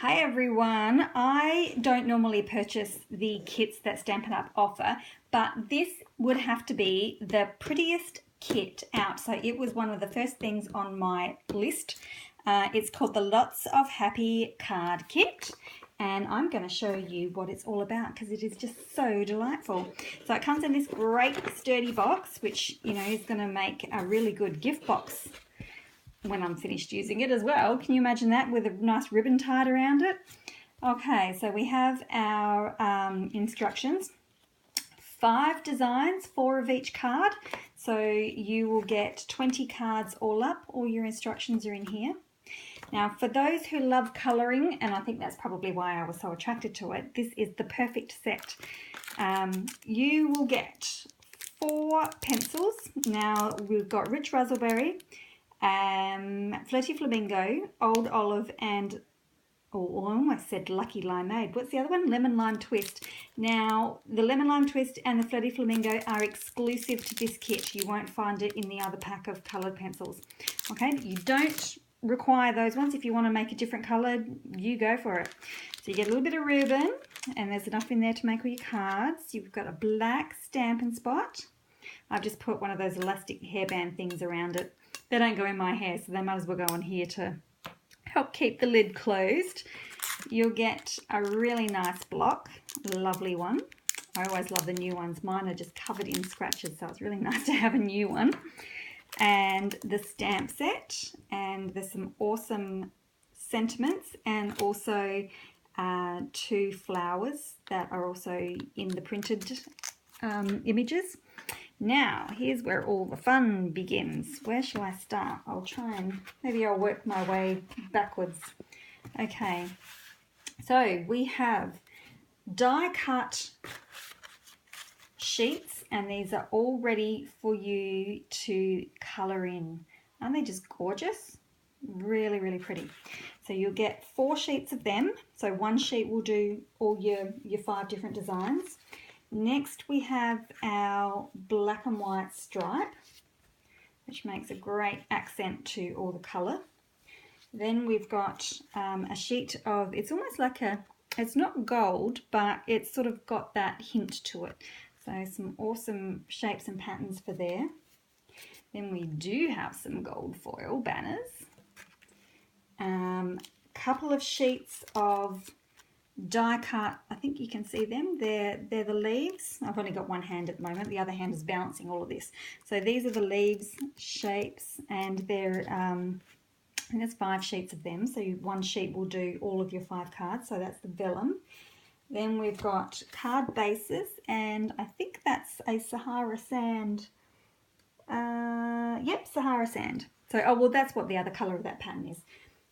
Hi everyone, I don't normally purchase the kits that Stampin' Up offer, but this would have to be the prettiest kit out. So it was one of the first things on my list. It's called the Lots of Happy Card Kit, and I'm going to show you what it's all about because it is just so delightful. So it comes in this great sturdy box, which is going to make a really good gift box when I'm finished using it as well. Can you imagine that with a nice ribbon tied around it? Okay, so we have our instructions. 5 designs, 4 of each card. So you will get 20 cards all up. All your instructions are in here. Now, for those who love colouring, and I think that's probably why I was so attracted to it, this is the perfect set. You will get 4 pencils. Now, we've got Rich Razzleberry, Flirty Flamingo, Old Olive, and I almost said Lucky Limeade. What's the other one? Lemon Lime Twist. Now, the Lemon Lime Twist and the Flirty Flamingo are exclusive to this kit. You won't find it in the other pack of coloured pencils. Okay, you don't require those ones. If you want to make a different colour, you go for it. So you get a little bit of ribbon, and there's enough in there to make all your cards. You've got a black Stampin' Spot. I've just put one of those elastic hairband things around it. They don't go in my hair, so they might as well go on here to help keep the lid closed. You'll get a really nice block, lovely one. I always love the new ones. Mine are just covered in scratches, so it's really nice to have a new one. And the stamp set, and there's some awesome sentiments, and also 2 flowers that are also in the printed images. Now, here's where all the fun begins. Where shall I start? I'll try and, maybe I'll work my way backwards. Okay, so we have die cut sheets, and these are all ready for you to colour in. Aren't they just gorgeous? Really, really pretty. So you'll get 4 sheets of them. So one sheet will do all your 5 different designs. Next we have our black and white stripe, which makes a great accent to all the colour. Then we've got a sheet of, it's almost like it's not gold, but it's sort of got that hint to it. So some awesome shapes and patterns for there. Then we do have some gold foil banners. Couple of sheets of die cut, I think you can see them, they're the leaves. I've only got one hand at the moment, the other hand is balancing all of this. So these are the leaves shapes, and they're and there's 5 sheets of them, so one sheet will do all of your 5 cards, so that's the vellum. Then we've got card bases, and I think that's a Sahara sand. Yep, Sahara sand. So, oh well, that's what the other colour of that pattern is.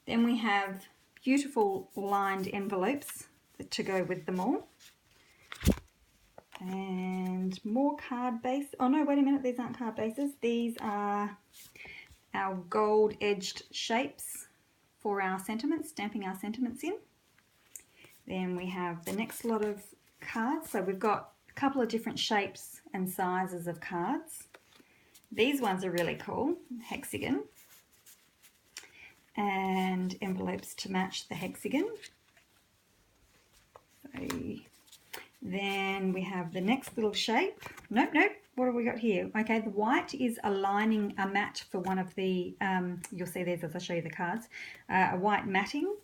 Then we have beautiful lined envelopes to go with them all. And more card base. Oh no, wait a minute, these aren't card bases. These are our gold edged shapes for our sentiments, stamping our sentiments in. Then we have the next lot of cards. So we've got a couple of different shapes and sizes of cards. These ones are really cool, hexagon. And envelopes to match the hexagon. So then we have the next little shape. Nope, what have we got here? Okay, the white is aligning a mat for one of the, you'll see these as I show you the cards, a white matting.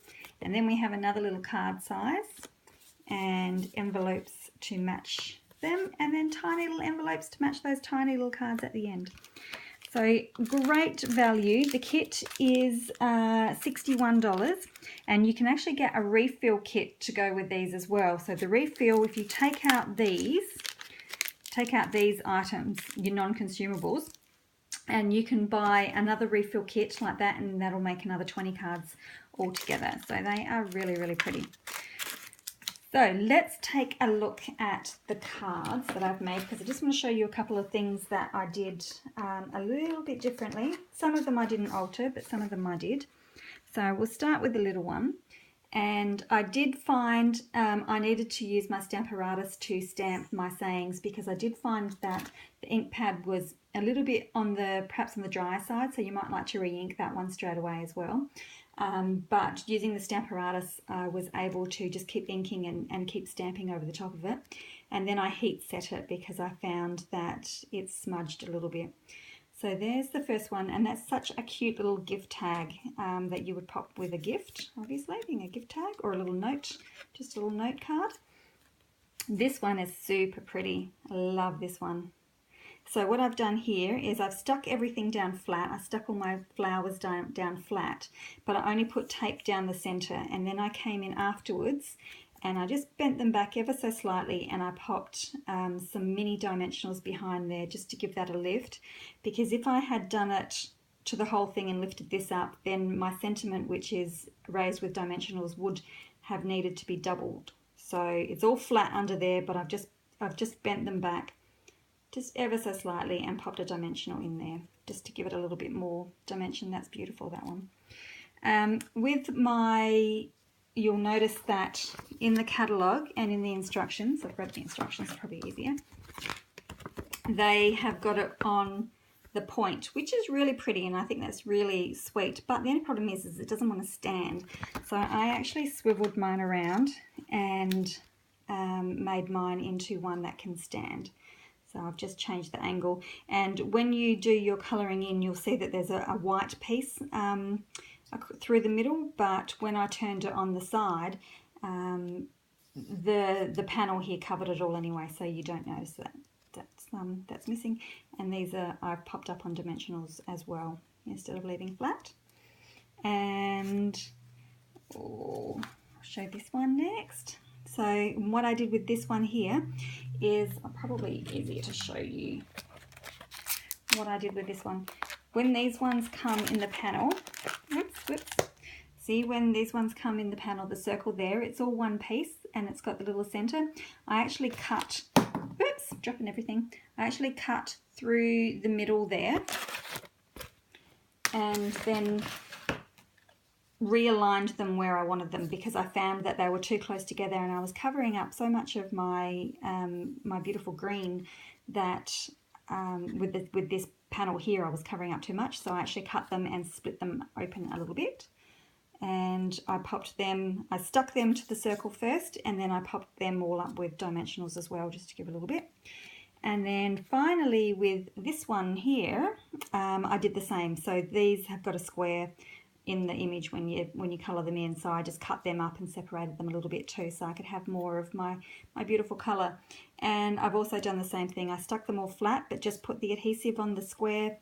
And then we have another little card size and envelopes to match them, and then tiny little envelopes to match those tiny little cards at the end. So great value. The kit is $61, and you can actually get a refill kit to go with these as well. So the refill, if you take out these items, your non-consumables, and you can buy another refill kit like that, and that'll make another 20 cards altogether. So they are really, really pretty. So let's take a look at the cards that I've made, because I just want to show you a couple of things that I did a little bit differently. Some of them I didn't alter, but some of them I did. So we'll start with the little one. And I did find I needed to use my Stamparatus to stamp my sayings, because I did find that the ink pad was a little bit on the, perhaps on the dry side, so you might like to re-ink that one straight away as well. But using the Stamparatus, I was able to just keep inking and keep stamping over the top of it. And then I heat set it because I found that it smudged a little bit. So there's the first one, and that's such a cute little gift tag that you would pop with a gift, obviously, being a gift tag, or a little note, just a little note card. This one is super pretty. I love this one. So what I've done here is I've stuck everything down flat. I stuck all my flowers down flat, but I only put tape down the center, and then I came in afterwards and I just bent them back ever so slightly, and I popped some mini dimensionals behind there just to give that a lift, because if I had done it to the whole thing and lifted this up, then my sentiment, which is raised with dimensionals, would have needed to be doubled. So it's all flat under there, but I've just bent them back just ever so slightly and popped a dimensional in there just to give it a little bit more dimension. That's beautiful, that one. You'll notice that in the catalogue and in the instructions, I've read the instructions, probably easier, they have got it on the point, which is really pretty, and I think that's really sweet. But the only problem is it doesn't want to stand. So I actually swiveled mine around and made mine into one that can stand. So I've just changed the angle, and when you do your colouring in, you'll see that there's a white piece through the middle, but when I turned it on the side, the panel here covered it all anyway, so you don't notice that's missing. And these I've popped up on dimensionals as well instead of leaving flat. And I'll show this one next. So what I did with this one here is probably easier to show you what I did with this one. When these ones come in the panel, see when these ones come in the panel, the circle there, it's all one piece and it's got the little center. I actually cut, dropping everything. I actually cut through the middle there and then realigned them where I wanted them, because I found that they were too close together and I was covering up so much of my my beautiful green that with this panel here I was covering up too much. So I actually cut them and split them open a little bit, and I stuck them to the circle first, and then I popped them all up with dimensionals as well, just to give a little bit. And then finally with this one here, I did the same. So these have got a square in the image when you colour them in, so I just cut them up and separated them a little bit too, so I could have more of my beautiful colour. And I've also done the same thing. I stuck them all flat, but just put the adhesive on the square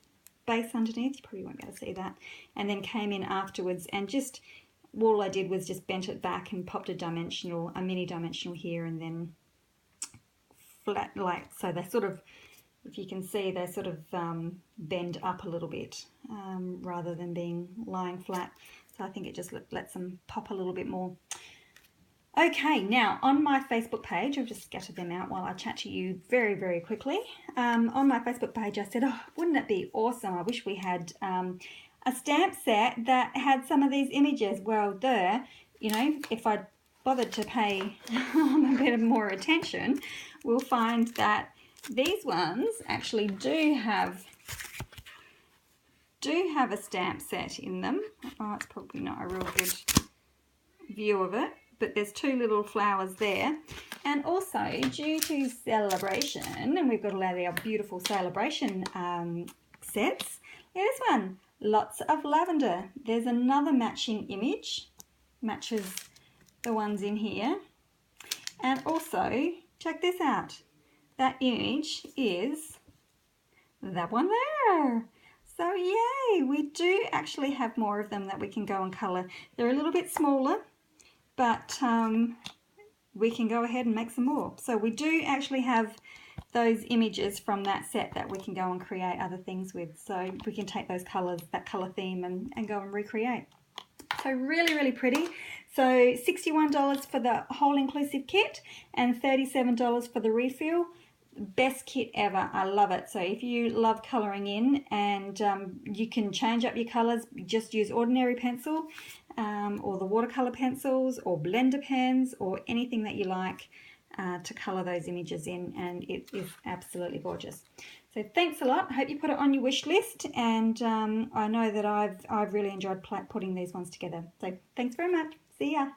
base underneath. You probably won't be able to see that. And then came in afterwards and just, all I did was just bent it back and popped a mini dimensional here, and then flat, like so. They sort of, if you can see, they sort of bend up a little bit rather than lying flat. So I think it just lets them pop a little bit more. Okay, now on my Facebook page, I've just scattered them out while I chat to you very, very quickly. On my Facebook page, I said, oh, wouldn't it be awesome? I wish we had a stamp set that had some of these images. Well, if I bothered to pay a bit more attention, we'll find that these ones actually do have a stamp set in them. Oh, it's probably not a real good view of it, but there's two little flowers there. And also, due to celebration, and we've got all our beautiful celebration sets, there's one, lots of lavender. There's another matching image, matches the ones in here. And also, check this out. That image is that one there. So yay, we do actually have more of them that we can go and colour. They're a little bit smaller, but we can go ahead and make some more. So we do actually have those images from that set that we can go and create other things with. So we can take those colours, that colour theme, and go and recreate. So really, really pretty. So $61 for the whole inclusive kit and $37 for the refill. Best kit ever. I love it. So if you love colouring in, and you can change up your colours, just use ordinary pencil or the watercolour pencils or blender pens or anything that you like to colour those images in, and it is absolutely gorgeous. So thanks a lot. I hope you put it on your wish list, and I know that I've really enjoyed putting these ones together. So thanks very much. See ya.